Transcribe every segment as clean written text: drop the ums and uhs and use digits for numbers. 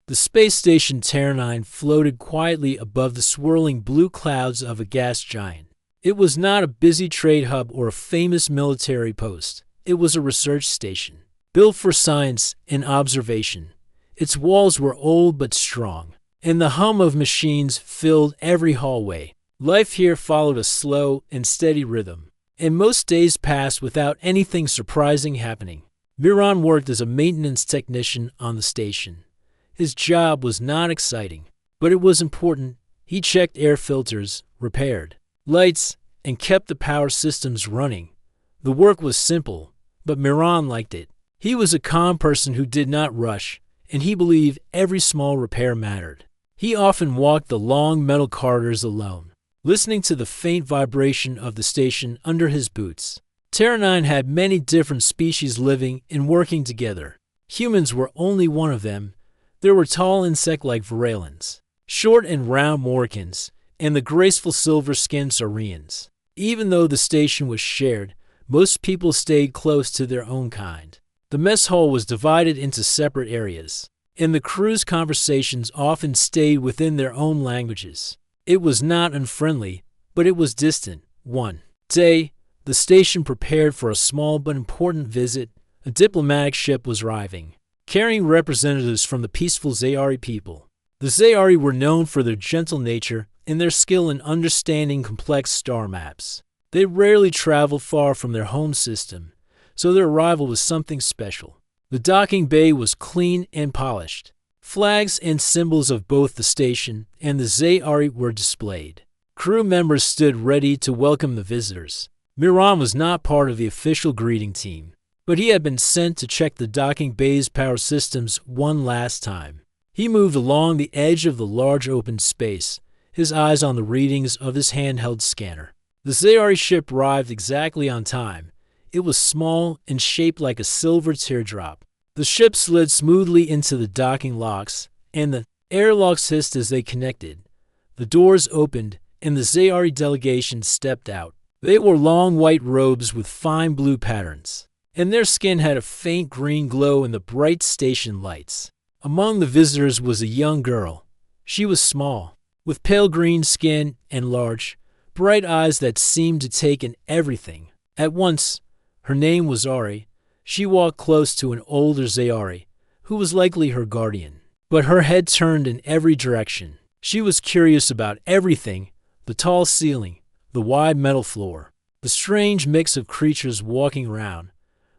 The space station Terra floated quietly above the swirling blue clouds of a gas giant. It was not a busy trade hub or a famous military post. It was a research station, built for science and observation. Its walls were old but strong, and the hum of machines filled every hallway. Life here followed a slow and steady rhythm, and most days passed without anything surprising happening. Miran worked as a maintenance technician on the station. His job was not exciting, but it was important. He checked air filters, repaired lights, and kept the power systems running. The work was simple, but Miran liked it. He was a calm person who did not rush, and he believed every small repair mattered. He often walked the long metal corridors alone, listening to the faint vibration of the station under his boots. Terra 9 had many different species living and working together. Humans were only one of them. There were tall insect-like Varelans, short and round Morkans, and the graceful silver-skinned Saurians. Even though the station was shared, most people stayed close to their own kind. The mess hall was divided into separate areas, and the crew's conversations often stayed within their own languages. It was not unfriendly, but it was distant. One day, the station prepared for a small but important visit. A diplomatic ship was arriving, carrying representatives from the peaceful Zayari people. The Zayari were known for their gentle nature and their skill in understanding complex star maps. They rarely traveled far from their home system, so their arrival was something special. The docking bay was clean and polished. Flags and symbols of both the station and the Zayari were displayed. Crew members stood ready to welcome the visitors. Miran was not part of the official greeting team, but he had been sent to check the docking bay's power systems one last time. He moved along the edge of the large open space, his eyes on the readings of his handheld scanner. The Zayari ship arrived exactly on time. It was small and shaped like a silver teardrop. The ship slid smoothly into the docking locks, and the airlocks hissed as they connected. The doors opened, and the Zayari delegation stepped out. They wore long white robes with fine blue patterns, and their skin had a faint green glow in the bright station lights. Among the visitors was a young girl. She was small, with pale green skin and large, bright eyes that seemed to take in everything. At once, her name was Ari. She walked close to an older Zayari, who was likely her guardian. But her head turned in every direction. She was curious about everything: the tall ceiling, the wide metal floor, the strange mix of creatures walking around.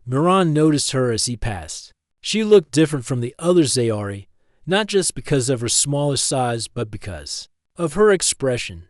Miran noticed her as he passed. She looked different from the other Zayari, not just because of her smaller size, but because of her expression.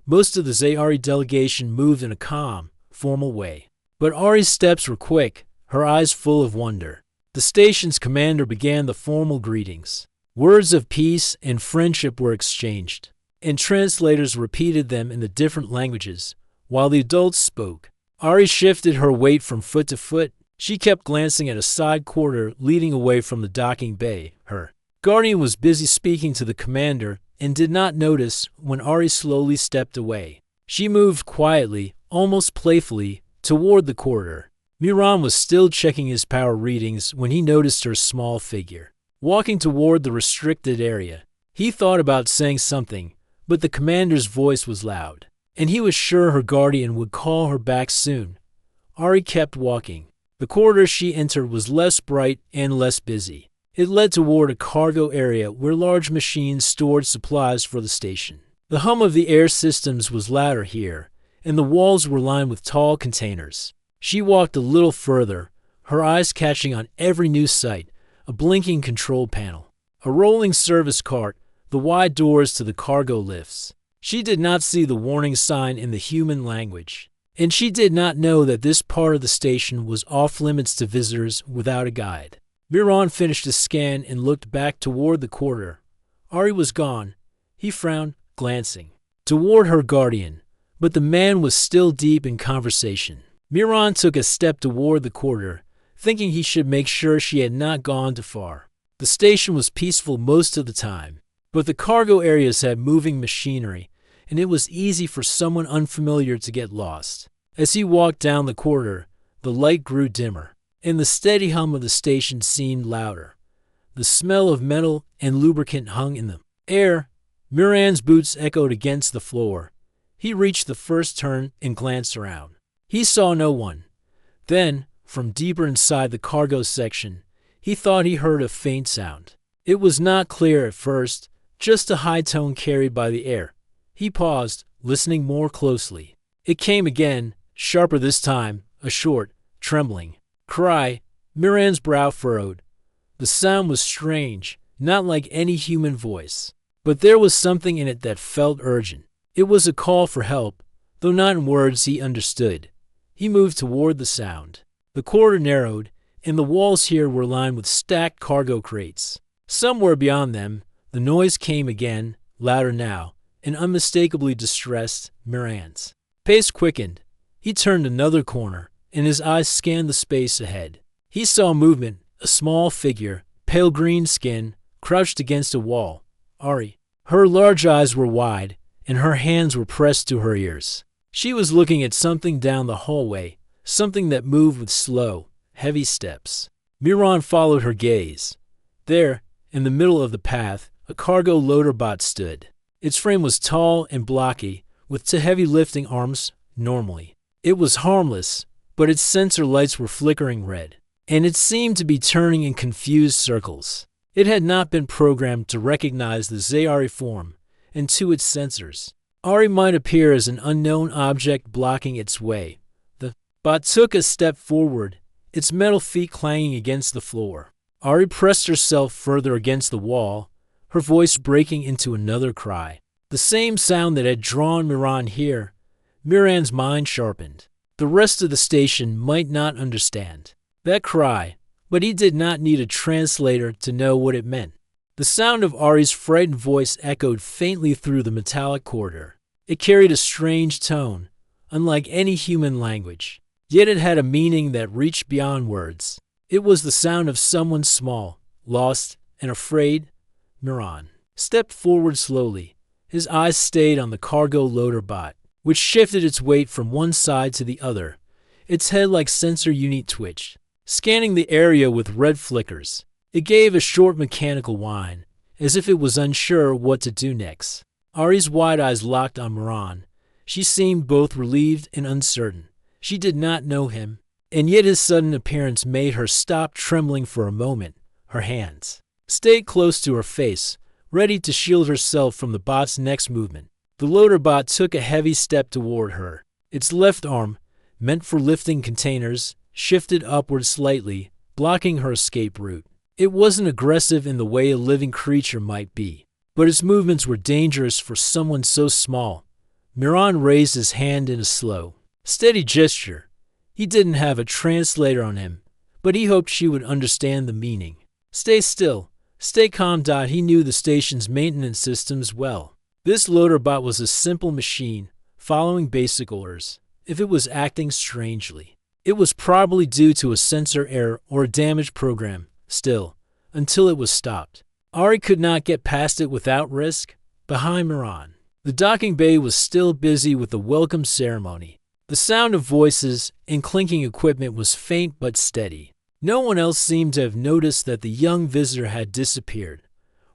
Most of the Zayari delegation moved in a calm, formal way. But Ari's steps were quick, her eyes full of wonder. The station's commander began the formal greetings. Words of peace and friendship were exchanged, and translators repeated them in the different languages, while the adults spoke. Ari shifted her weight from foot to foot. She kept glancing at a side corridor leading away from the docking bay. Her guardian was busy speaking to the commander and did not notice when Ari slowly stepped away. She moved quietly, almost playfully, toward the corridor. Miran was still checking his power readings when he noticed her small figure walking toward the restricted area. He thought about saying something, but the commander's voice was loud, and he was sure her guardian would call her back soon. Ari kept walking. The corridor she entered was less bright and less busy. It led toward a cargo area where large machines stored supplies for the station. The hum of the air systems was louder here, and the walls were lined with tall containers. She walked a little further, her eyes catching on every new sight: a blinking control panel, a rolling service cart, the wide doors to the cargo lifts. She did not see the warning sign in the human language, and she did not know that this part of the station was off limits to visitors without a guide. Miran finished his scan and looked back toward the corridor. Ari was gone. He frowned, glancing toward her guardian, but the man was still deep in conversation. Miran took a step toward the corridor, thinking he should make sure she had not gone too far. The station was peaceful most of the time, but the cargo areas had moving machinery, and it was easy for someone unfamiliar to get lost. As he walked down the corridor, the light grew dimmer, and the steady hum of the station seemed louder. The smell of metal and lubricant hung in the air. Miran's boots echoed against the floor. He reached the first turn and glanced around. He saw no one. Then, from deeper inside the cargo section, he thought he heard a faint sound. It was not clear at first, just a high tone carried by the air. He paused, listening more closely. It came again, sharper this time, a short, trembling cry. Miran's brow furrowed. The sound was strange, not like any human voice. But there was something in it that felt urgent. It was a call for help, though not in words he understood. He moved toward the sound. The corridor narrowed, and the walls here were lined with stacked cargo crates. Somewhere beyond them, the noise came again, louder now, and unmistakably distressed. Miran's pace quickened. He turned another corner, and his eyes scanned the space ahead. He saw movement, a small figure, pale green skin, crouched against a wall. Ari. Her large eyes were wide, and her hands were pressed to her ears. She was looking at something down the hallway, something that moved with slow, heavy steps. Miran followed her gaze. There, in the middle of the path, a cargo loader bot stood. Its frame was tall and blocky, with two heavy lifting arms normally. It was harmless, but its sensor lights were flickering red, and it seemed to be turning in confused circles. It had not been programmed to recognize the Zayari form, and to its sensors, Ari might appear as an unknown object blocking its way. The bot took a step forward, its metal feet clanging against the floor. Ari pressed herself further against the wall, her voice breaking into another cry. The same sound that had drawn Miran here. Miran's mind sharpened. The rest of the station might not understand that cry, but he did not need a translator to know what it meant. The sound of Ari's frightened voice echoed faintly through the metallic corridor. It carried a strange tone, unlike any human language, yet it had a meaning that reached beyond words. It was the sound of someone small, lost, and afraid. Miran stepped forward slowly. His eyes stayed on the cargo loader bot, which shifted its weight from one side to the other. Its head-like sensor unit twitched, scanning the area with red flickers. It gave a short mechanical whine, as if it was unsure what to do next. Ari's wide eyes locked on Miran. She seemed both relieved and uncertain. She did not know him, and yet his sudden appearance made her stop trembling for a moment. Her hands stayed close to her face, ready to shield herself from the bot's next movement. The loader bot took a heavy step toward her. Its left arm, meant for lifting containers, shifted upward slightly, blocking her escape route. It wasn't aggressive in the way a living creature might be, but its movements were dangerous for someone so small. Miran raised his hand in a slow, steady gesture. He didn't have a translator on him, but he hoped she would understand the meaning. Stay still. Stay calm. He knew the station's maintenance systems well. This loader bot was a simple machine, following basic orders. If it was acting strangely, it was probably due to a sensor error or a damaged program. Still, until it was stopped, Ari could not get past it without risk. Behind Miran, the docking bay was still busy with the welcome ceremony. The sound of voices and clinking equipment was faint but steady. No one else seemed to have noticed that the young visitor had disappeared.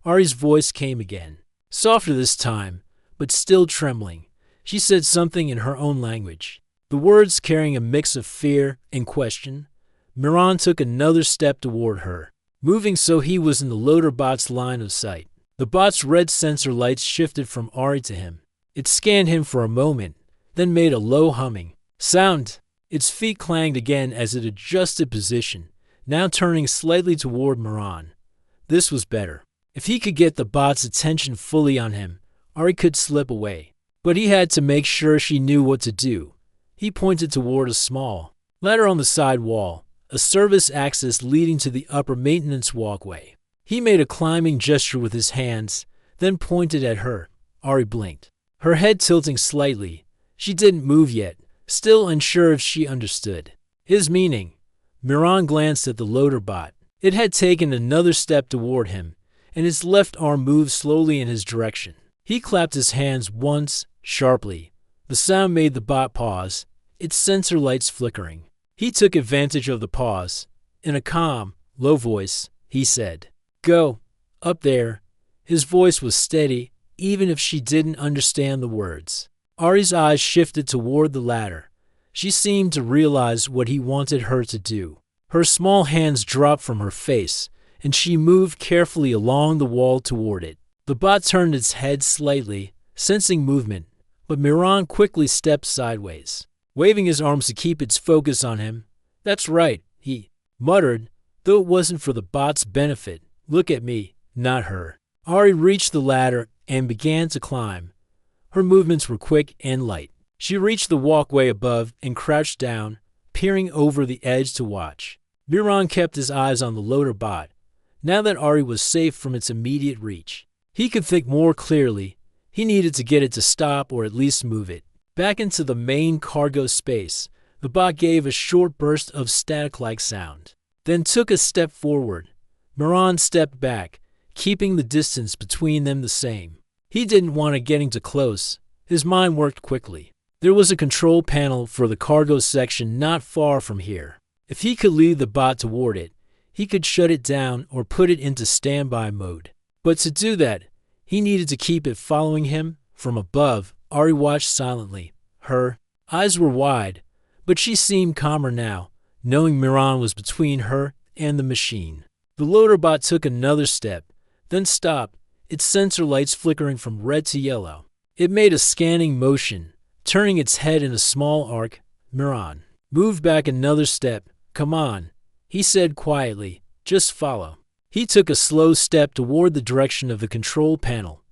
Ari's voice came again, softer this time, but still trembling. She said something in her own language, the words carrying a mix of fear and question. Miran took another step toward her, moving so he was in the loader bot's line of sight. The bot's red sensor lights shifted from Ari to him. It scanned him for a moment, then made a low humming sound. Its feet clanged again as it adjusted position, now turning slightly toward Miran. This was better. If he could get the bot's attention fully on him, Ari could slip away. But he had to make sure she knew what to do. He pointed toward a small ladder on the side wall, a service access leading to the upper maintenance walkway. He made a climbing gesture with his hands, then pointed at her. Ari blinked, her head tilting slightly. She didn't move yet, still unsure if she understood his meaning. Miran glanced at the loader bot. It had taken another step toward him, and his left arm moved slowly in his direction. He clapped his hands once, sharply. The sound made the bot pause, its sensor lights flickering. He took advantage of the pause. In a calm, low voice, he said, Go. Up there. His voice was steady, even if she didn't understand the words. Ari's eyes shifted toward the ladder. She seemed to realize what he wanted her to do. Her small hands dropped from her face, and she moved carefully along the wall toward it. The bot turned its head slightly, sensing movement, but Miran quickly stepped sideways, waving his arms to keep its focus on him. "That's right," he muttered, though it wasn't for the bot's benefit. "Look at me, not her." Ari reached the ladder and began to climb. Her movements were quick and light. She reached the walkway above and crouched down, peering over the edge to watch. Miran kept his eyes on the LunarBot. Now that Ari was safe from its immediate reach, he could think more clearly. He needed to get it to stop or at least move it. Back into the main cargo space, the bot gave a short burst of static-like sound, then took a step forward. Miran stepped back, keeping the distance between them the same. He didn't want it getting too close. His mind worked quickly. There was a control panel for the cargo section not far from here. If he could lead the bot toward it, he could shut it down or put it into standby mode. But to do that, he needed to keep it following him. From above, Ari watched silently. Her eyes were wide, but she seemed calmer now, knowing Miran was between her and the machine. The LunarBot took another step, then stopped, its sensor lights flickering from red to yellow. It made a scanning motion, turning its head in a small arc. Miran moved back another step. "Come on," he said quietly. "Just follow." He took a slow step toward the direction of the control panel.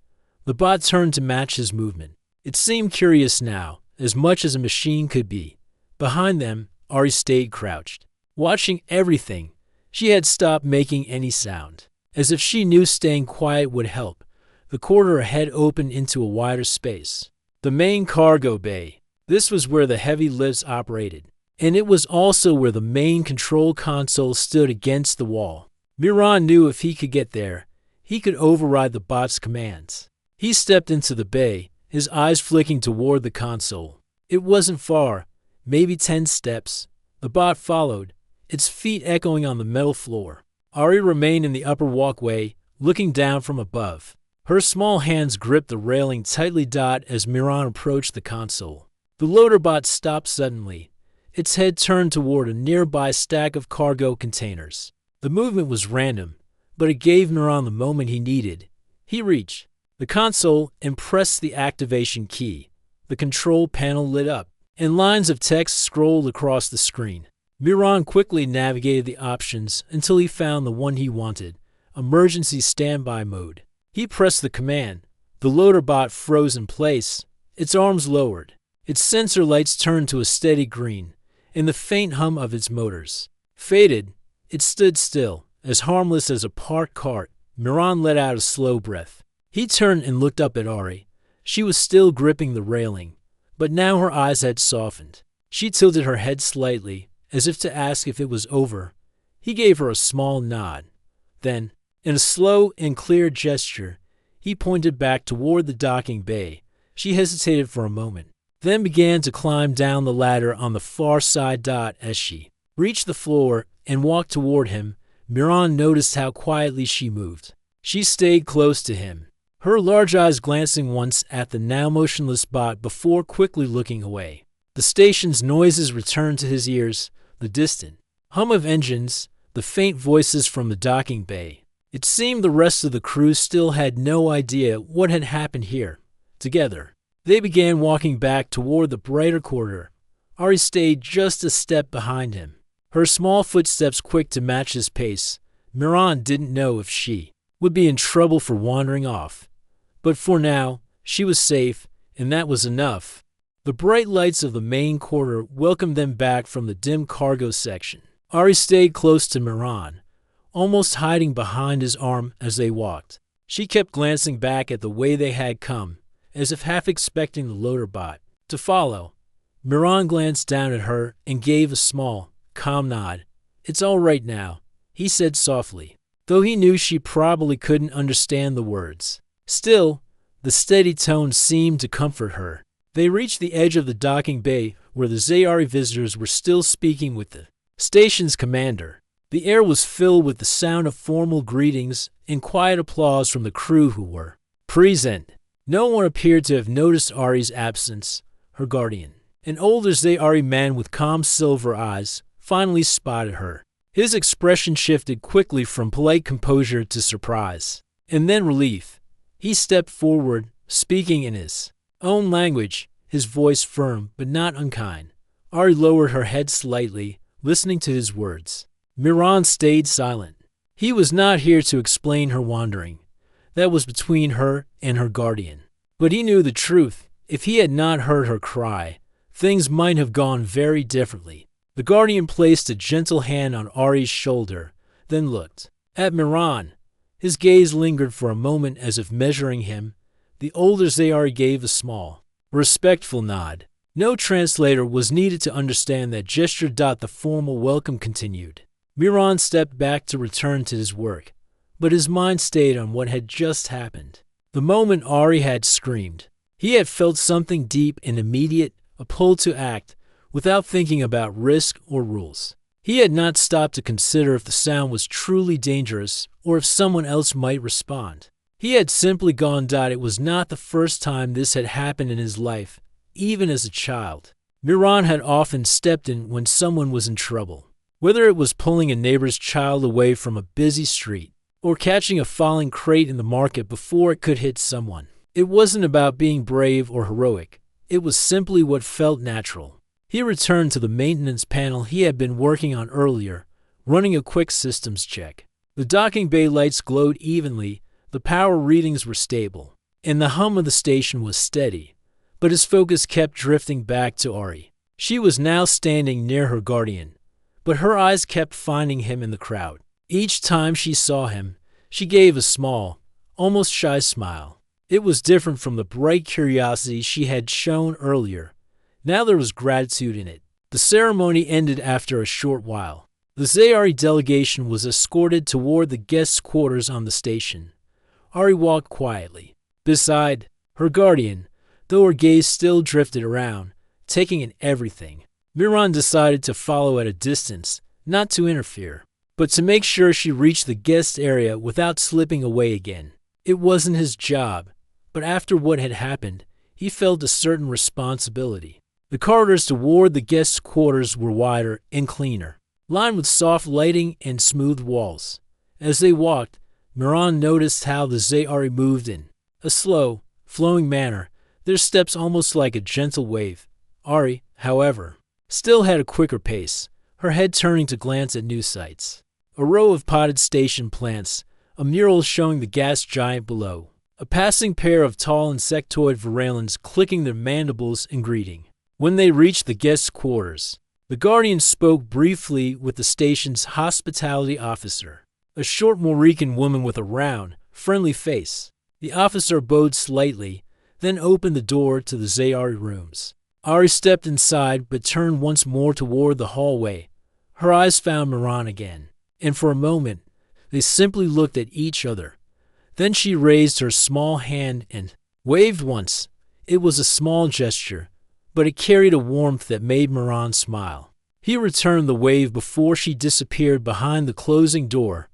The bot turned to match his movement. It seemed curious now, as much as a machine could be. Behind them, Ari stayed crouched, watching everything. She had stopped making any sound, as if she knew staying quiet would help. The corridor ahead opened into a wider space. The main cargo bay. This was where the heavy lifts operated, and it was also where the main control console stood against the wall. Miran knew if he could get there, he could override the bot's commands. He stepped into the bay, his eyes flicking toward the console. It wasn't far, maybe 10 steps. The bot followed, its feet echoing on the metal floor. Ari remained in the upper walkway, looking down from above. Her small hands gripped the railing tightly as Miran approached the console. The LunarBot stopped suddenly. Its head turned toward a nearby stack of cargo containers. The movement was random, but it gave Miran the moment he needed. He reached the console and pressed the activation key. The control panel lit up, and lines of text scrolled across the screen. Miran quickly navigated the options until he found the one he wanted, emergency standby mode. He pressed the command. The LunarBot froze in place, its arms lowered. Its sensor lights turned to a steady green, and the faint hum of its motors faded. It stood still, as harmless as a parked cart. Miran let out a slow breath. He turned and looked up at Ari. She was still gripping the railing, but now her eyes had softened. She tilted her head slightly, as if to ask if it was over. He gave her a small nod. Then, in a slow and clear gesture, he pointed back toward the docking bay. She hesitated for a moment, then began to climb down the ladder on the far side. As she reached the floor and walked toward him, Miran noticed how quietly she moved. She stayed close to him, her large eyes glancing once at the now motionless bot before quickly looking away. The station's noises returned to his ears, the distant hum of engines, the faint voices from the docking bay. It seemed the rest of the crew still had no idea what had happened here. Together, they began walking back toward the brighter corridor. Ari stayed just a step behind him, her small footsteps quick to match his pace. Miran didn't know if she would be in trouble for wandering off, but for now, she was safe, and that was enough. The bright lights of the main corridor welcomed them back from the dim cargo section. Ari stayed close to Miran, almost hiding behind his arm as they walked. She kept glancing back at the way they had come, as if half expecting the LunarBot to follow. Miran glanced down at her and gave a small, calm nod. "It's all right now," he said softly, though he knew she probably couldn't understand the words. Still, the steady tone seemed to comfort her. They reached the edge of the docking bay where the Zayari visitors were still speaking with the station's commander. The air was filled with the sound of formal greetings and quiet applause from the crew who were present. No one appeared to have noticed Ari's absence. Her guardian, an older Zayari man with calm silver eyes, finally spotted her. His expression shifted quickly from polite composure to surprise, and then relief. He stepped forward, speaking in his own language, his voice firm but not unkind. Ari lowered her head slightly, listening to his words. Miran stayed silent. He was not here to explain her wandering. That was between her and her guardian. But he knew the truth. If he had not heard her cry, things might have gone very differently. The guardian placed a gentle hand on Ari's shoulder, then looked at Miran. His gaze lingered for a moment as if measuring him. The older Zayari gave a small, respectful nod. No translator was needed to understand that gesture. The formal welcome continued. Miran stepped back to return to his work, but his mind stayed on what had just happened. The moment Ari had screamed, he had felt something deep and immediate, a pull to act, without thinking about risk or rules. He had not stopped to consider if the sound was truly dangerous or if someone else might respond. He had simply gone. It was not the first time this had happened in his life, even as a child. Miran had often stepped in when someone was in trouble, whether it was pulling a neighbor's child away from a busy street or catching a falling crate in the market before it could hit someone. It wasn't about being brave or heroic. It was simply what felt natural. He returned to the maintenance panel he had been working on earlier, running a quick systems check. The docking bay lights glowed evenly, the power readings were stable, and the hum of the station was steady. But his focus kept drifting back to Ari. She was now standing near her guardian, but her eyes kept finding him in the crowd. Each time she saw him, she gave a small, almost shy smile. It was different from the bright curiosity she had shown earlier. Now there was gratitude in it. The ceremony ended after a short while. The Zayari delegation was escorted toward the guests' quarters on the station. Ari walked quietly beside her guardian, though her gaze still drifted around, taking in everything. Miran decided to follow at a distance, not to interfere, but to make sure she reached the guest area without slipping away again. It wasn't his job, but after what had happened, he felt a certain responsibility. The corridors toward the guests' quarters were wider and cleaner, lined with soft lighting and smooth walls. As they walked, Miran noticed how the Zayari moved in a slow, flowing manner, their steps almost like a gentle wave. Ari, however, still had a quicker pace, her head turning to glance at new sights. A row of potted station plants, a mural showing the gas giant below, a passing pair of tall insectoid Varelans clicking their mandibles in greeting. When they reached the guests' quarters, the guardian spoke briefly with the station's hospitality officer, a short Morican woman with a round, friendly face. The officer bowed slightly, then opened the door to the Zayari rooms. Ari stepped inside but turned once more toward the hallway. Her eyes found Miran again, and for a moment, they simply looked at each other. Then she raised her small hand and waved once. It was a small gesture, but it carried a warmth that made Miran smile. He returned the wave before she disappeared behind the closing door.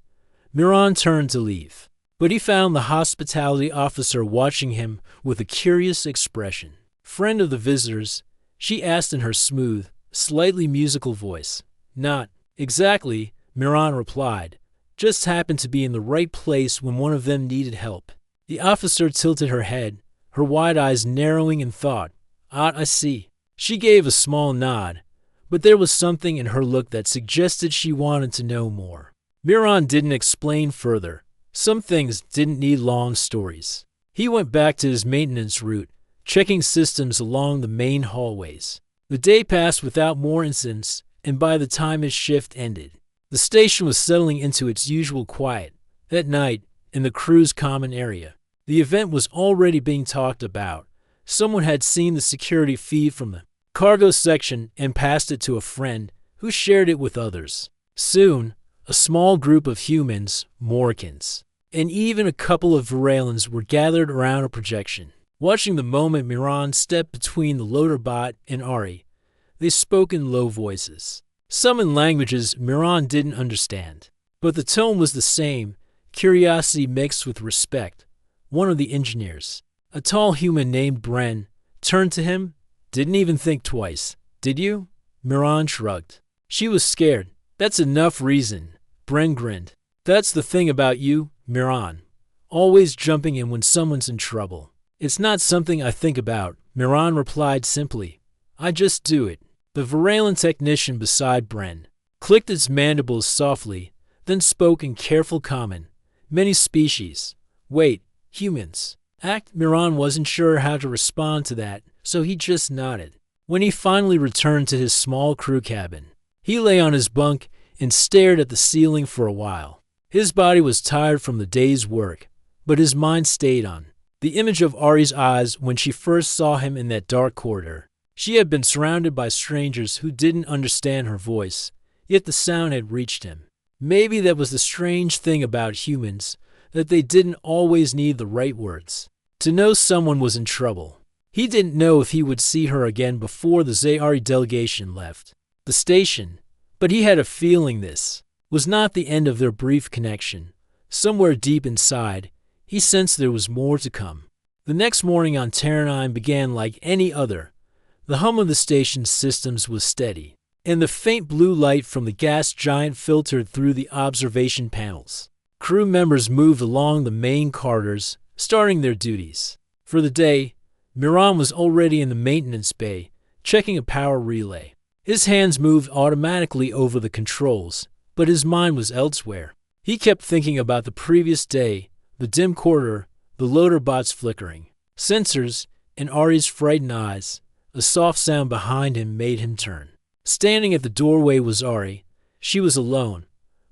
Miran turned to leave, but he found the hospitality officer watching him with a curious expression. "Friend of the visitors?" she asked in her smooth, slightly musical voice. "Not exactly," Miran replied. "Just happened to be in the right place when one of them needed help." The officer tilted her head, her wide eyes narrowing in thought. "Ah, I see." She gave a small nod, but there was something in her look that suggested she wanted to know more. Miran didn't explain further. Some things didn't need long stories. He went back to his maintenance route, checking systems along the main hallways. The day passed without more incidents, and by the time his shift ended, the station was settling into its usual quiet. That night, in the crew's common area, the event was already being talked about. Someone had seen the security feed from the cargo section and passed it to a friend who shared it with others. Soon, a small group of humans, Morricans, and even a couple of Varelans were gathered around a projection. Watching the moment Miran stepped between the LunarBot and Ari, they spoke in low voices. Some in languages Miran didn't understand, but the tone was the same, curiosity mixed with respect. One of the engineers, a tall human named Bren, turned to him. Didn't even think twice. Did you? Miran shrugged. She was scared. That's enough reason. Bren grinned. That's the thing about you, Miran. Always jumping in when someone's in trouble. It's not something I think about, Miran replied simply. I just do it. The Varelen technician beside Bren clicked its mandibles softly, then spoke in careful comment. Many species. Wait, humans. Miran wasn't sure how to respond to that, so he just nodded. When he finally returned to his small crew cabin, he lay on his bunk and stared at the ceiling for a while. His body was tired from the day's work, but his mind stayed on the image of Ari's eyes when she first saw him in that dark corridor. She had been surrounded by strangers who didn't understand her voice, yet the sound had reached him. Maybe that was the strange thing about humans, that they didn't always need the right words to know someone was in trouble. He didn't know if he would see her again before the Zayari delegation left the station, but he had a feeling this was not the end of their brief connection. Somewhere deep inside, he sensed there was more to come. The next morning on Terra 9 began like any other. The hum of the station's systems was steady, and the faint blue light from the gas giant filtered through the observation panels. Crew members moved along the main corridors, starting their duties. For the day, Miran was already in the maintenance bay, checking a power relay. His hands moved automatically over the controls, but his mind was elsewhere. He kept thinking about the previous day, the dim corridor, the loader bots flickering, sensors, and Ari's frightened eyes. A soft sound behind him made him turn. Standing at the doorway was Ari. She was alone,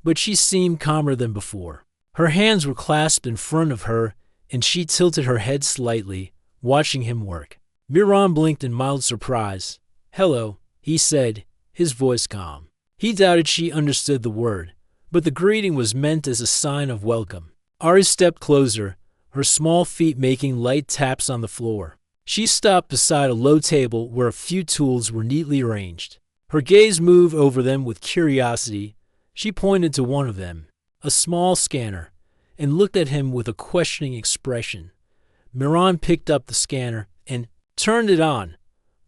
but she seemed calmer than before. Her hands were clasped in front of her, and she tilted her head slightly, watching him work. Miran blinked in mild surprise. Hello, he said, his voice calm. He doubted she understood the word, but the greeting was meant as a sign of welcome. Ari stepped closer, her small feet making light taps on the floor. She stopped beside a low table where a few tools were neatly arranged. Her gaze moved over them with curiosity. She pointed to one of them, a small scanner, and looked at him with a questioning expression. Miran picked up the scanner and turned it on.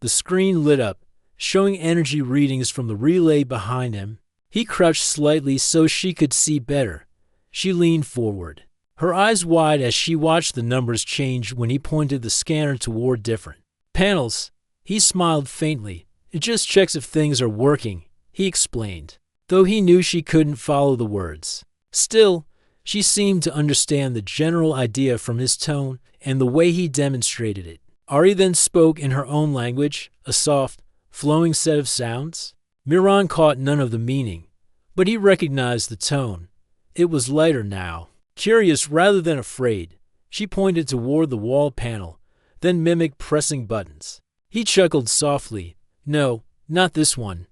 The screen lit up, showing energy readings from the relay behind him. He crouched slightly so she could see better. She leaned forward, her eyes wide as she watched the numbers change when he pointed the scanner toward different panels. He smiled faintly. It just checks if things are working, he explained, though he knew she couldn't follow the words. Still, she seemed to understand the general idea from his tone and the way he demonstrated it. Ari then spoke in her own language, a soft, flowing set of sounds. Miran caught none of the meaning, but he recognized the tone. It was lighter now. Curious rather than afraid, she pointed toward the wall panel, then mimicked pressing buttons. He chuckled softly. No, not this one.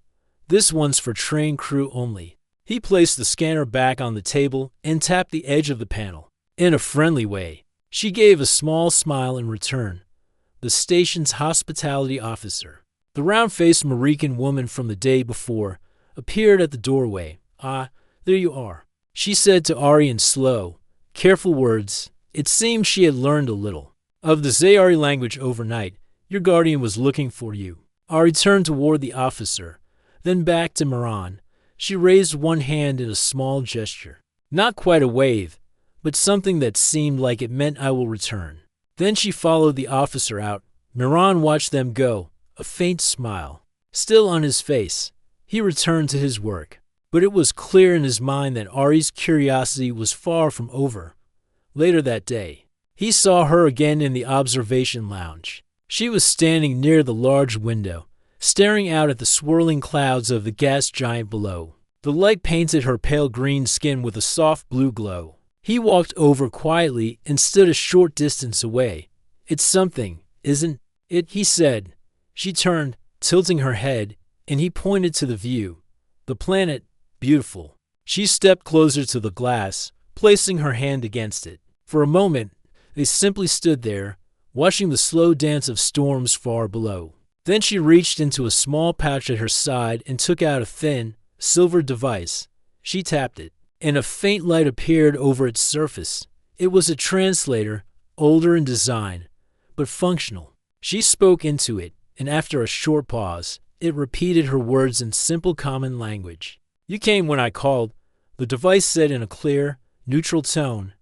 This one's for trained crew only. He placed the scanner back on the table and tapped the edge of the panel. In a friendly way, she gave a small smile in return. The station's hospitality officer, the round-faced Marican woman from the day before, appeared at the doorway. Ah, there you are, she said to Ari in slow, careful words. It seemed she had learned a little of the Zayari language overnight. Your guardian was looking for you. Ari turned toward the officer, then back to Miran. She raised one hand in a small gesture. Not quite a wave, but something that seemed like it meant I will return. Then she followed the officer out. Miran watched them go, a faint smile still on his face. He returned to his work, but it was clear in his mind that Ari's curiosity was far from over. Later that day, he saw her again in the observation lounge. She was standing near the large window, staring out at the swirling clouds of the gas giant below. The light painted her pale green skin with a soft blue glow. He walked over quietly and stood a short distance away. It's something, isn't it? He said. She turned, tilting her head, and he pointed to the view. The planet, beautiful. She stepped closer to the glass, placing her hand against it. For a moment, they simply stood there, watching the slow dance of storms far below. Then she reached into a small pouch at her side and took out a thin, silver device. She tapped it. and a faint light appeared over its surface. It was a translator, older in design, but functional. She spoke into it, and after a short pause, it repeated her words in simple common language. "You came when I called," the device said in a clear, neutral tone.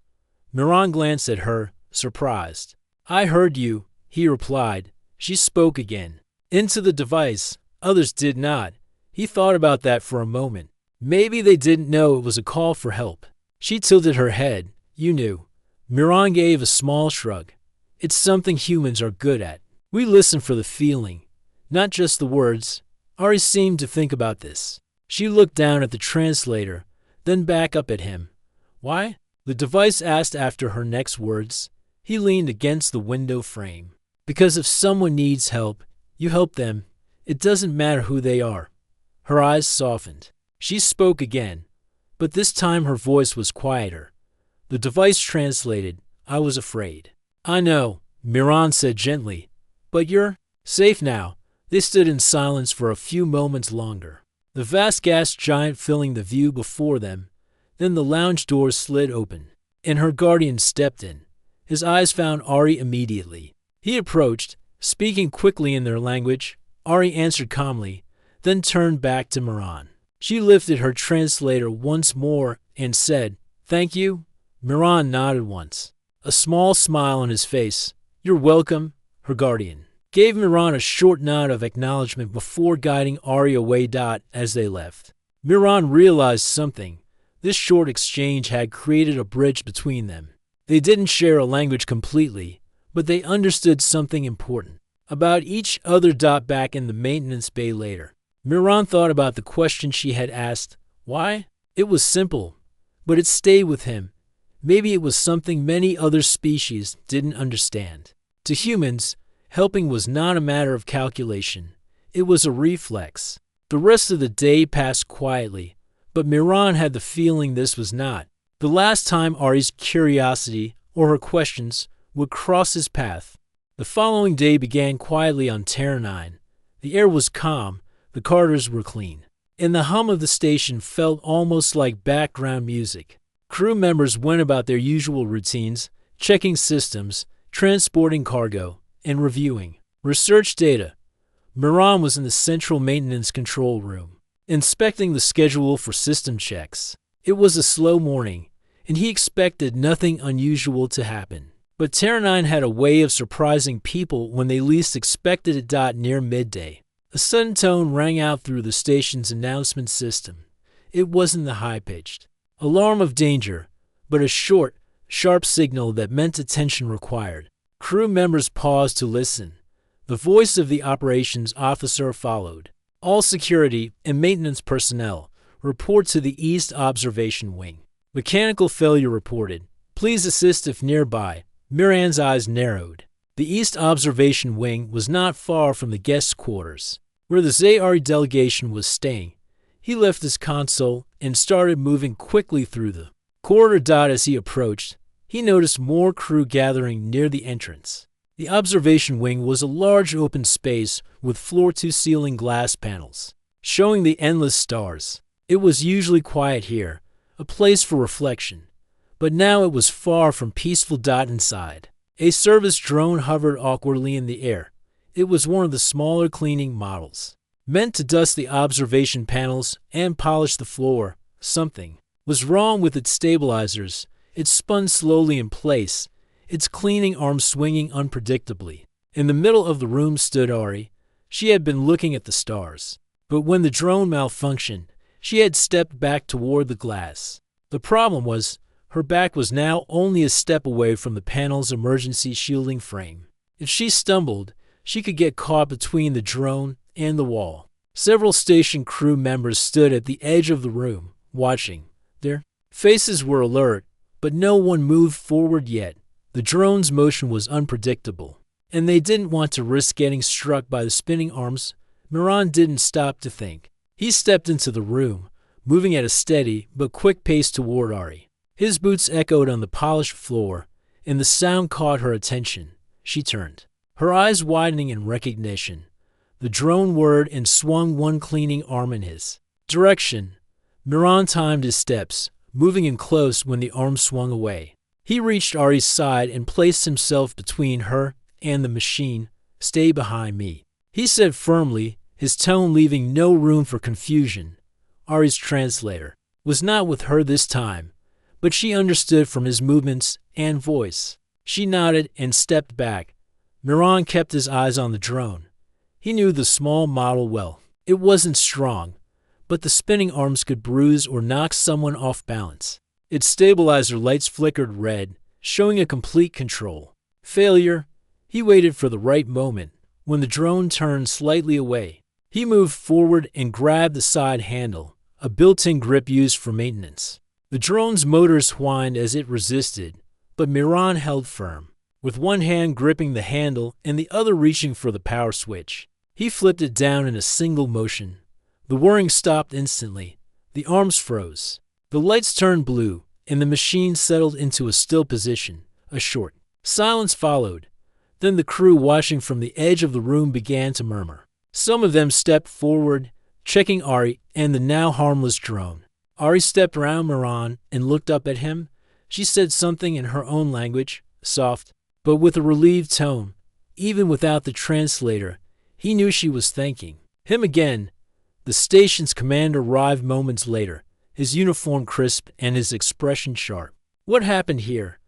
Miran glanced at her, surprised. "I heard you," he replied. She spoke again. Into the device. Others did not. He thought about that for a moment. Maybe they didn't know it was a call for help. She tilted her head. "You knew." Miran gave a small shrug. "It's something humans are good at. We listen for the feeling, not just the words." Ari seemed to think about this. She looked down at the translator, then back up at him. "Why?" the device asked after her next words. He leaned against the window frame. "Because if someone needs help, you help them. It doesn't matter who they are." Her eyes softened. She spoke again, but this time her voice was quieter. The device translated, "I was afraid." "I know," Miran said gently, "but you're safe now." They stood in silence for a few moments longer, the vast gas giant filling the view before them. Then the lounge door slid open, and her guardian stepped in. His eyes found Ari immediately. He approached, speaking quickly in their language. Ari answered calmly, then turned back to Miran. She lifted her translator once more and said, "Thank you." Miran nodded once, a small smile on his face. "You're welcome." Her guardian gave Miran a short nod of acknowledgement before guiding Ari away. As they left, Miran realized something. This short exchange had created a bridge between them. They didn't share a language completely, but they understood something important about each other. Back in the maintenance bay later, Miran thought about the question she had asked. Why? It was simple, but it stayed with him. Maybe it was something many other species didn't understand. To humans, helping was not a matter of calculation. It was a reflex. The rest of the day passed quietly, but Miran had the feeling this was not the last time Ari's curiosity or her questions would cross his path. The following day began quietly on Terra 9. The air was calm, the corridors were clean, and the hum of the station felt almost like background music. Crew members went about their usual routines, checking systems, transporting cargo, and reviewing research data. Miran was in the central maintenance control room, inspecting the schedule for system checks. It was a slow morning, and he expected nothing unusual to happen. But Terra 9 had a way of surprising people when they least expected it. Near midday, a sudden tone rang out through the station's announcement system. It wasn't the high-pitched alarm of danger, but a short, sharp signal that meant attention required. Crew members paused to listen. The voice of the operations officer followed. "All security and maintenance personnel report to the East Observation Wing. Mechanical failure reported. Please assist if nearby." Miran's eyes narrowed. The East Observation Wing was not far from the guest quarters, where the Zayari delegation was staying. He left his console and started moving quickly through the corridor. As he approached, he noticed more crew gathering near the entrance. The observation wing was a large open space with floor-to-ceiling glass panels, showing the endless stars. It was usually quiet here, a place for reflection, but now it was far from peaceful. Inside, a service drone hovered awkwardly in the air. It was one of the smaller cleaning models, meant to dust the observation panels and polish the floor. Something was wrong with its stabilizers. It spun slowly in place, its cleaning arm swinging unpredictably. In the middle of the room stood Ari. She had been looking at the stars, but when the drone malfunctioned, she had stepped back toward the glass. The problem was, her back was now only a step away from the panel's emergency shielding frame. If she stumbled, she could get caught between the drone and the wall. Several station crew members stood at the edge of the room, watching. Their faces were alert, but no one moved forward yet. The drone's motion was unpredictable, and they didn't want to risk getting struck by the spinning arms. Miran didn't stop to think. He stepped into the room, moving at a steady but quick pace toward Ari. His boots echoed on the polished floor, and the sound caught her attention. She turned, her eyes widening in recognition. The drone whirred and swung one cleaning arm in his direction. Miran timed his steps, moving in close when the arm swung away. He reached Ari's side and placed himself between her and the machine. "Stay behind me," he said firmly, his tone leaving no room for confusion. Ari's translator was not with her this time, but she understood from his movements and voice. She nodded and stepped back. Miran kept his eyes on the drone. He knew the small model well. It wasn't strong, but the spinning arms could bruise or knock someone off balance. Its stabilizer lights flickered red, showing a complete control. Failure. He waited for the right moment. When the drone turned slightly away, he moved forward and grabbed the side handle, a built-in grip used for maintenance. The drone's motors whined as it resisted, but Miran held firm, with one hand gripping the handle and the other reaching for the power switch. He flipped it down in a single motion. The whirring stopped instantly. The arms froze. The lights turned blue, and the machine settled into a still position. A short silence followed. Then the crew watching from the edge of the room began to murmur. Some of them stepped forward, checking Ari and the now harmless drone. Ari stepped around Miran and looked up at him. She said something in her own language, soft, but with a relieved tone. Even without the translator, he knew she was thanking him again. The station's commander arrived moments later, his uniform crisp and his expression sharp. "What happened here?"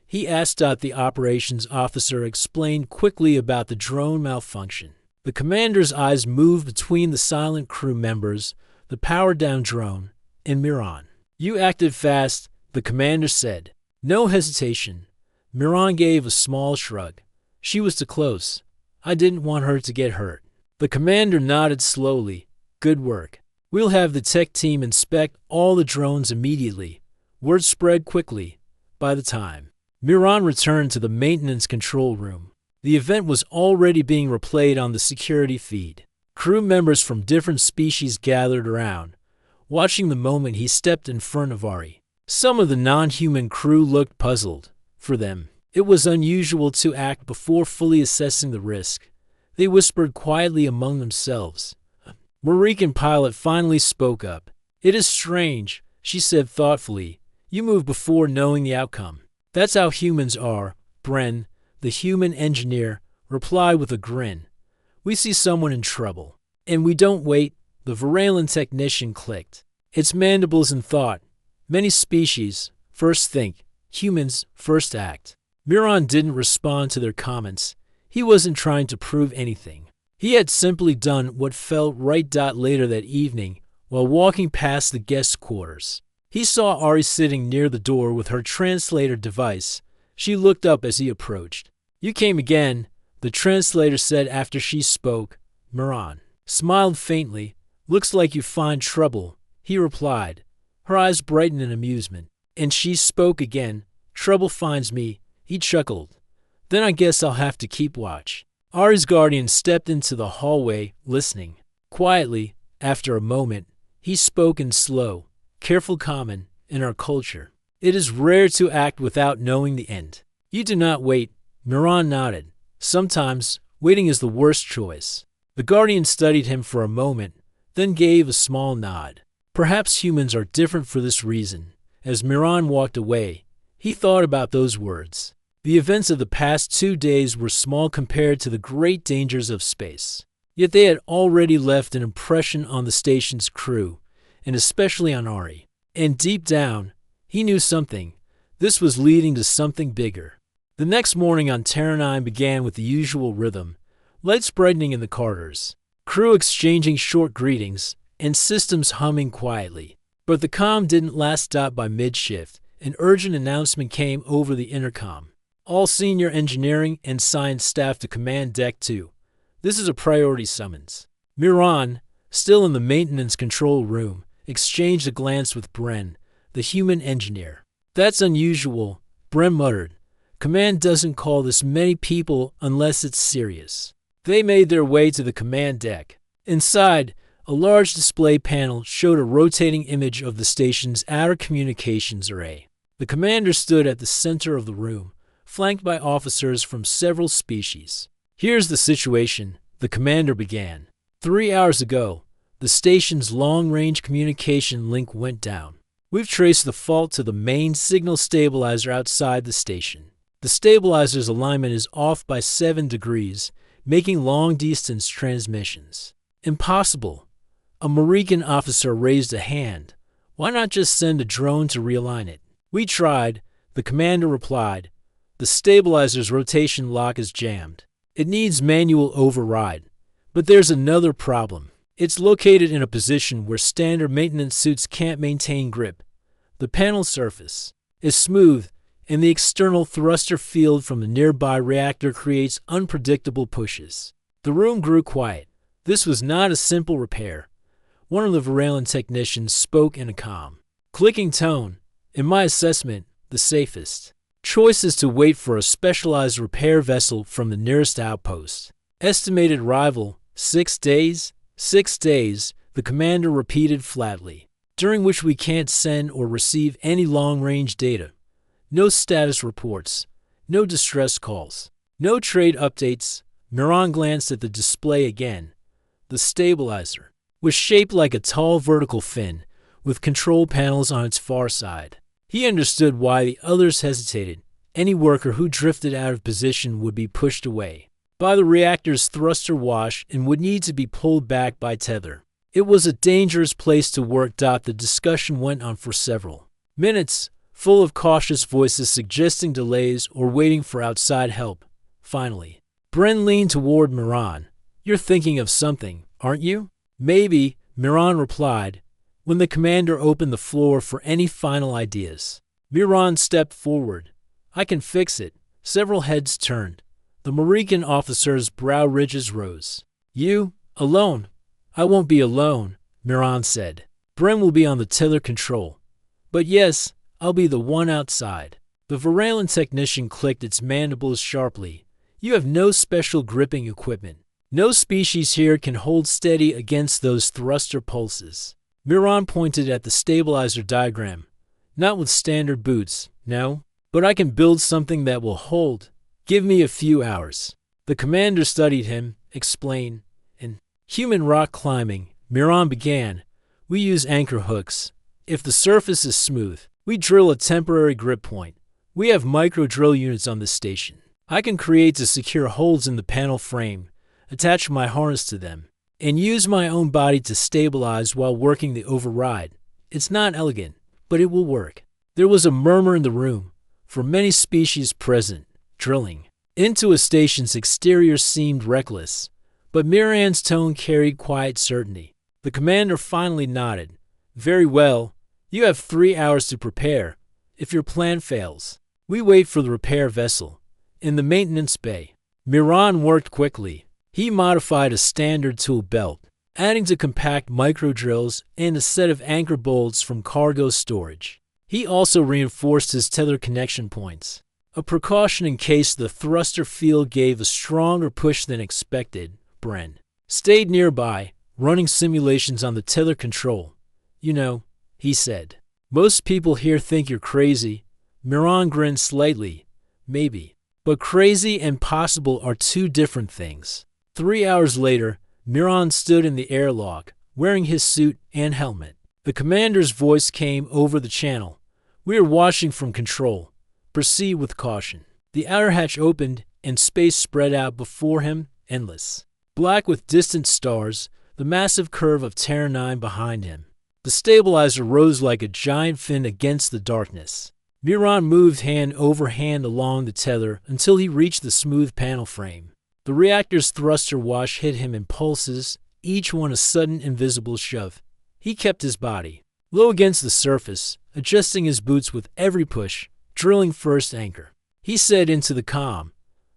he asked. The operations officer explained quickly about the drone malfunction. The commander's eyes moved between the silent crew members, the powered-down drone, and Miran. "You acted fast," the commander said. No hesitation. Miran gave a small shrug. "She was too close. I didn't want her to get hurt." The commander nodded slowly. "Good work. We'll have the tech team inspect all the drones immediately." Word spread quickly. By the time Miran returned to the maintenance control room, the event was already being replayed on the security feed. Crew members from different species gathered around, watching the moment he stepped in front of Ari. Some of the non-human crew looked puzzled. For them, it was unusual to act before fully assessing the risk. They whispered quietly among themselves. Marican pilot finally spoke up. "It is strange," she said thoughtfully. "You move before knowing the outcome." "That's how humans are," Bren, the human engineer, replied with a grin. "We see someone in trouble, and we don't wait." The Varelian technician clicked. Its mandibles in thought. Many species first think, humans first act. Miran didn't respond to their comments. He wasn't trying to prove anything. He had simply done what felt right. Later that evening, while walking past the guest quarters, he saw Ari sitting near the door with her translator device. She looked up as he approached. "You came again," the translator said after she spoke. Miran smiled faintly. "Looks like you find trouble," he replied. Her eyes brightened in amusement, and she spoke again. "Trouble finds me," he chuckled. "Then I guess I'll have to keep watch." Ari's guardian stepped into the hallway, listening. Quietly, after a moment, he spoke in slow, careful comment. "In our culture, it is rare to act without knowing the end. You do not wait." Miran nodded. "Sometimes, waiting is the worst choice." The guardian studied him for a moment, then gave a small nod. Perhaps humans are different for this reason. As Miran walked away, he thought about those words. The events of the past 2 days were small compared to the great dangers of space. Yet they had already left an impression on the station's crew, and especially on Ari. And deep down, he knew something. This was leading to something bigger. The next morning on Terra 9 began with the usual rhythm, lights brightening in the corridors, crew exchanging short greetings, and systems humming quietly. But the calm didn't last. By mid-shift, an urgent announcement came over the intercom. "All senior engineering and science staff to command deck 2. This is a priority summons." Miran, still in the maintenance control room, exchanged a glance with Bren, the human engineer. "That's unusual," Bren muttered. "Command doesn't call this many people unless it's serious." They made their way to the command deck. Inside, a large display panel showed a rotating image of the station's outer communications array. The commander stood at the center of the room, flanked by officers from several species. "Here's the situation," the commander began. 3 hours ago, the station's long-range communication link went down. We've traced the fault to the main signal stabilizer outside the station. The stabilizer's alignment is off by 7 degrees, making long-distance transmissions impossible. A American officer raised a hand. Why not just send a drone to realign it? We tried, the commander replied. The stabilizer's rotation lock is jammed. It needs manual override. But there's another problem. It's located in a position where standard maintenance suits can't maintain grip. The panel surface is smooth, and the external thruster field from the nearby reactor creates unpredictable pushes. The room grew quiet. This was not a simple repair. One of the Varelen technicians spoke in a calm, clicking tone. In my assessment, the safest choice is to wait for a specialized repair vessel from the nearest outpost. Estimated arrival, 6 days? 6 days, the commander repeated flatly, during which we can't send or receive any long-range data. No status reports, no distress calls, no trade updates. Miran glanced at the display again. The stabilizer was shaped like a tall vertical fin, with control panels on its far side. He understood why the others hesitated. Any worker who drifted out of position would be pushed away by the reactor's thruster wash and would need to be pulled back by tether. It was a dangerous place to work. The discussion went on for several minutes, full of cautious voices suggesting delays or waiting for outside help. Finally, Bren leaned toward Miran. You're thinking of something, aren't you? Maybe, Miran replied, when the commander opened the floor for any final ideas. Miran stepped forward. I can fix it. Several heads turned. The American officer's brow ridges rose. You? Alone? I won't be alone, Miran said. Bren will be on the tiller control. But yes, I'll be the one outside. The Varelen technician clicked its mandibles sharply. You have no special gripping equipment. No species here can hold steady against those thruster pulses. Miran pointed at the stabilizer diagram. Not with standard boots, no. But I can build something that will hold. Give me a few hours. The commander studied him, explained. In human rock climbing, Miran began. We use anchor hooks. If the surface is smooth, we drill a temporary grip point. We have micro drill units on this station. I can create to secure holes in the panel frame, attach my harness to them, and use my own body to stabilize while working the override. It's not elegant, but it will work. There was a murmur in the room. For many species present, drilling into a station's exterior seemed reckless, but Miran's tone carried quiet certainty. The commander finally nodded. Very well. You have 3 hours to prepare. If your plan fails, we wait for the repair vessel in the maintenance bay. Miran worked quickly. He modified a standard tool belt, adding to compact micro drills and a set of anchor bolts from cargo storage. He also reinforced his tether connection points, a precaution in case the thruster field gave a stronger push than expected. Bren stayed nearby, running simulations on the tether control. You know, he said, most people here think you're crazy. Miran grinned slightly. Maybe. But crazy and possible are two different things. 3 hours later, Miran stood in the airlock, wearing his suit and helmet. The commander's voice came over the channel. We are watching from control. Proceed with caution. The outer hatch opened, and space spread out before him, endless. Black with distant stars, the massive curve of Terra 9 behind him. The stabilizer rose like a giant fin against the darkness. Miran moved hand over hand along the tether until he reached the smooth panel frame. The reactor's thruster wash hit him in pulses, each one a sudden invisible shove. He kept his body low against the surface, adjusting his boots with every push, drilling first anchor. He said into the comm,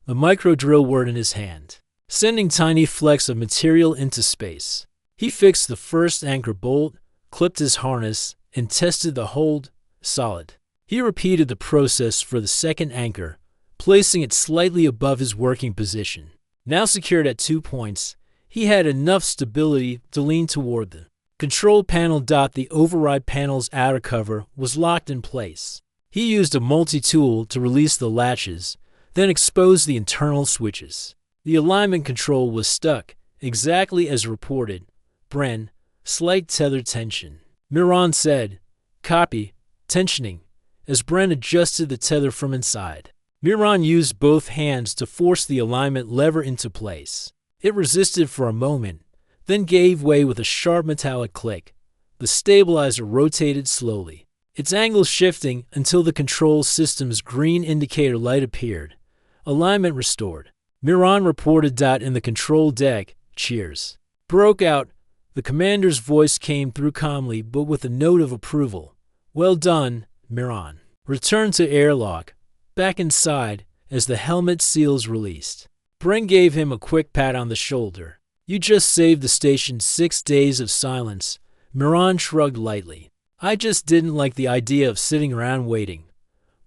the micro drill word in his hand, sending tiny flecks of material into space. He fixed the first anchor bolt, clipped his harness, and tested the hold. Solid. He repeated the process for the second anchor, placing it slightly above his working position. Now secured at 2 points, he had enough stability to lean toward the control panel. The override panel's outer cover was locked in place. He used a multi-tool to release the latches, then exposed the internal switches. The alignment control was stuck, exactly as reported. Bren, slight tether tension. Miran said, Copy, tensioning, as Brent adjusted the tether from inside. Miran used both hands to force the alignment lever into place. It resisted for a moment, then gave way with a sharp metallic click. The stabilizer rotated slowly, its angle shifting until the control system's green indicator light appeared. Alignment restored. Miran reported that in the control deck, cheers broke out. The commander's voice came through calmly but with a note of approval. Well done, Miran. Return to airlock. Back inside, as the helmet seals released. Brent gave him a quick pat on the shoulder. You just saved the station 6 days of silence. Miran shrugged lightly. I just didn't like the idea of sitting around waiting.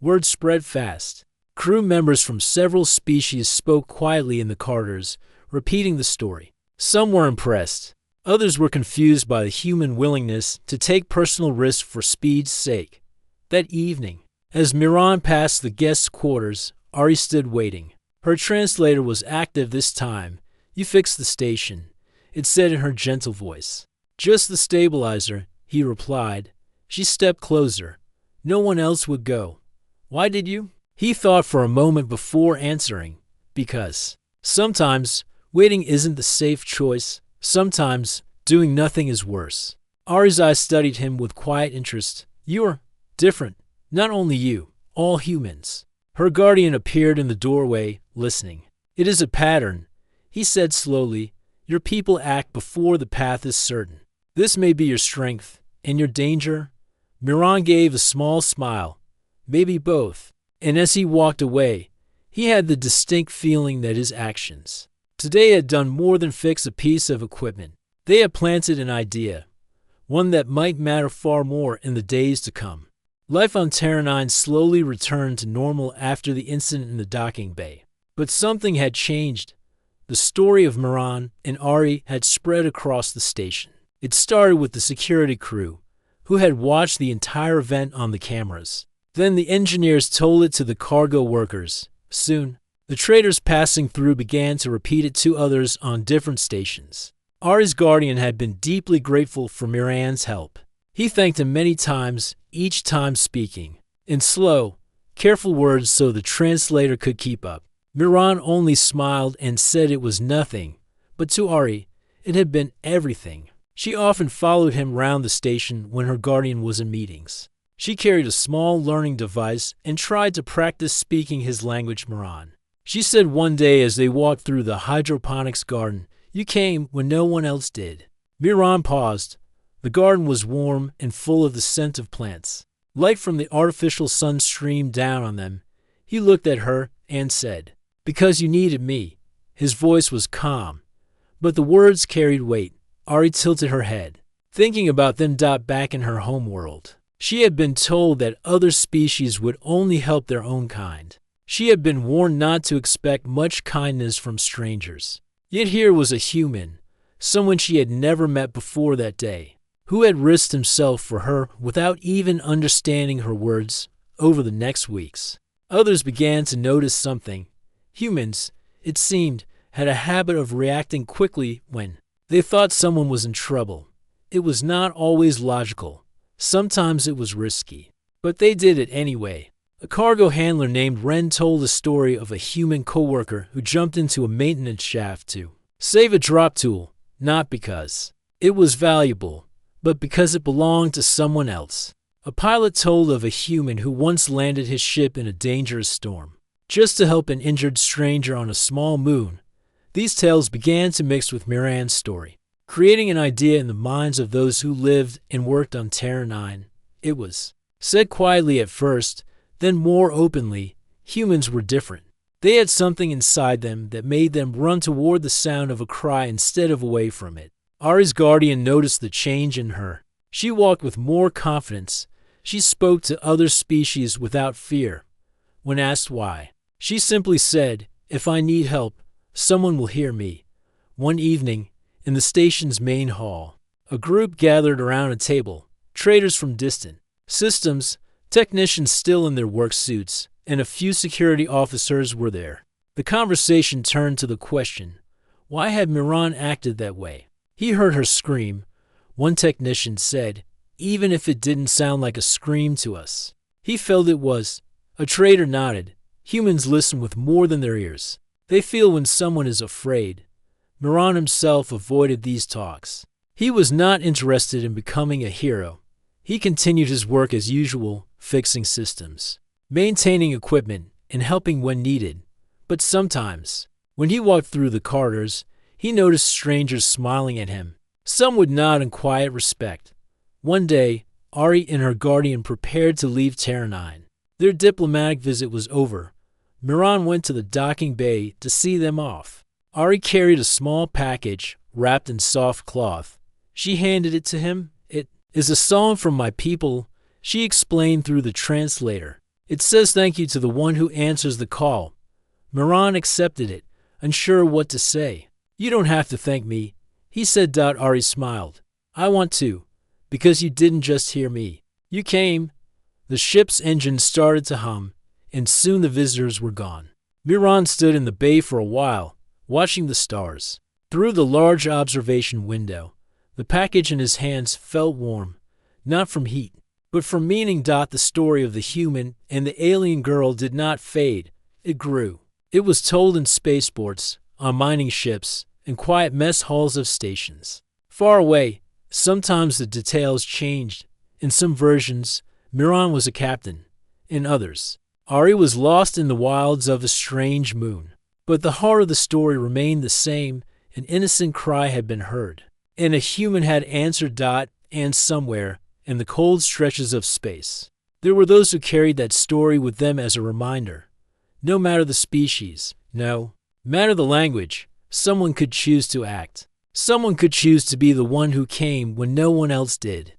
Word spread fast. Crew members from several species spoke quietly in the corridors, repeating the story. Some were impressed. Others were confused by the human willingness to take personal risks for speed's sake. That evening, as Miran passed the guests' quarters, Ari stood waiting. Her translator was active this time. You fixed the station, it said in her gentle voice. Just the stabilizer, he replied. She stepped closer. No one else would go. Why did you? He thought for a moment before answering. Because. Sometimes, waiting isn't the safe choice. Sometimes, doing nothing is worse. Ari's eyes studied him with quiet interest. You're different. Not only you, all humans. Her guardian appeared in the doorway, listening. It is a pattern, he said slowly. Your people act before the path is certain. This may be your strength, and your danger. Miran gave a small smile. Maybe both. And as he walked away, he had the distinct feeling that his actions today had done more than fix a piece of equipment. They had planted an idea, one that might matter far more in the days to come. Life on Terra 9 slowly returned to normal after the incident in the docking bay. But something had changed. The story of Miran and Ari had spread across the station. It started with the security crew, who had watched the entire event on the cameras. Then the engineers told it to the cargo workers. Soon, the traders passing through began to repeat it to others on different stations. Ari's guardian had been deeply grateful for Miran's help. He thanked him many times, each time speaking in slow, careful words so the translator could keep up. Miran only smiled and said it was nothing, but to Ari, it had been everything. She often followed him round the station when her guardian was in meetings. She carried a small learning device and tried to practice speaking his language, Miran. She said one day as they walked through the hydroponics garden, "You came when no one else did." Miran paused. The garden was warm and full of the scent of plants. Light from the artificial sun streamed down on them. He looked at her and said, "Because you needed me." His voice was calm, but the words carried weight. Ari tilted her head, thinking about them back in her home world. She had been told that other species would only help their own kind. She had been warned not to expect much kindness from strangers. Yet here was a human, someone she had never met before that day, who had risked himself for her without even understanding her words. Over the next weeks, others began to notice something. Humans, it seemed, had a habit of reacting quickly when they thought someone was in trouble. It was not always logical. Sometimes it was risky. But they did it anyway. A cargo handler named Ren told the story of a human coworker who jumped into a maintenance shaft to save a drop tool, not because it was valuable, but because it belonged to someone else. A pilot told of a human who once landed his ship in a dangerous storm, just to help an injured stranger on a small moon. These tales began to mix with Miran's story, creating an idea in the minds of those who lived and worked on Terra 9. It was said quietly at first, then more openly. Humans were different. They had something inside them that made them run toward the sound of a cry instead of away from it. Ari's guardian noticed the change in her. She walked with more confidence. She spoke to other species without fear. When asked why, she simply said, "If I need help, someone will hear me." One evening, in the station's main hall, a group gathered around a table, traders from distant systems, technicians still in their work suits, and a few security officers were there. The conversation turned to the question, why had Miran acted that way? He heard her scream. One technician said, even if it didn't sound like a scream to us. He felt it was. A trader nodded. Humans listen with more than their ears. They feel when someone is afraid. Miran himself avoided these talks. He was not interested in becoming a hero. He continued his work as usual, fixing systems, maintaining equipment, and helping when needed. But sometimes, when he walked through the corridors, he noticed strangers smiling at him. Some would nod in quiet respect. One day, Ari and her guardian prepared to leave Terra 9. Their diplomatic visit was over. Miran went to the docking bay to see them off. Ari carried a small package wrapped in soft cloth. She handed it to him. "It is a song from my people," she explained through the translator. "It says thank you to the one who answers the call." Miran accepted it, unsure what to say. "You don't have to thank me," he said. Ari smiled. "I want to, because you didn't just hear me. You came." The ship's engine started to hum, and soon the visitors were gone. Miran stood in the bay for a while, watching the stars. Through the large observation window, the package in his hands felt warm, not from heat, but from meaning. The story of the human and the alien girl did not fade, it grew. It was told in spaceports, on mining ships, in quiet mess halls of stations. Far away, sometimes the details changed. In some versions, Miran was a captain. In others, Ari was lost in the wilds of a strange moon. But the heart of the story remained the same. An innocent cry had been heard, and a human had answered. And somewhere, in the cold stretches of space, there were those who carried that story with them as a reminder. No matter the species, no matter the language, someone could choose to act. Someone could choose to be the one who came when no one else did.